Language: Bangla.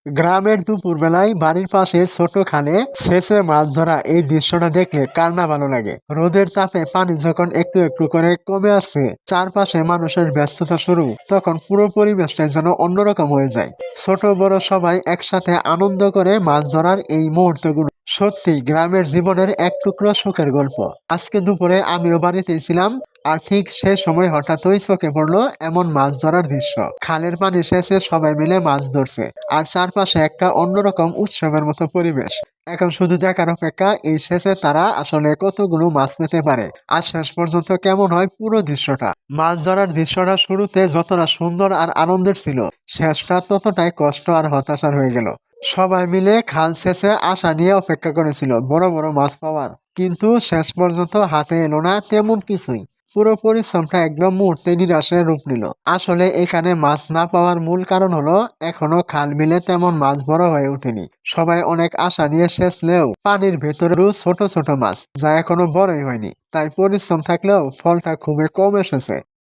গ্রামের দুপুর বেলায় বাড়ির পাশে ছোট খালে ছেঁচে মাছ ধরা এই দৃশ্যটা দেখলে কার না ভালো লাগে। রোদের তাপে পানি যখন একটু একটু করে কমে আসছে, চারপাশে মানুষের ব্যস্ততা শুরু, তখন পুরো পরিবেশটা যেন অন্যরকম হয়ে যায়। ছোট বড় সবাই একসাথে আনন্দ করে মাছ ধরার এই মুহূর্তগুলো সত্যি গ্রামের জীবনের এক টুকরো সুখের গল্প। আজকে দুপুরে আমিও বাড়িতেই ছিলাম, আর ঠিক সে সময় হঠাৎই চোখে পড়লো এমন মাছ ধরার দৃশ্য। খালের পানি শেষে সবাই মিলে মাছ ধরছে, আর চারপাশে একটা অন্যরকম উৎসবের মতো পরিবেশ। এখন শুধু দেখার অপেক্ষা এই শেষে তারা আসলে কতগুলো মাছ পেতে পারে, আর শেষ পর্যন্ত কেমন হয় পুরো দৃশ্যটা। মাছ ধরার দৃশ্যটা শুরুতে যতটা সুন্দর আর আনন্দের ছিল, শেষটা ততটাই কষ্ট আর হতাশার হয়ে গেল। সবাই মিলে খাল শেষে আশা নিয়ে অপেক্ষা করেছিল বড় বড় মাছ পাওয়ার, কিন্তু শেষ পর্যন্ত হাতে এলো না তেমন কিছুই। পুরো পরিশ্রমটা একদম মুহূর্তে নিরাশায় রূপ নিল। আসলে এখানে মাছ না পাওয়ার মূল কারণ হলো এখনো খাল বিলে তেমন মাছ বড় হয়ে ওঠেনি। সবাই অনেক আশা নিয়ে শেষলেও পানির ভেতরেও ছোট ছোট মাছ, যা এখনো বড়ই হয়নি। তাই পরিশ্রম থাকলেও ফলটা খুবই কম এসেছে।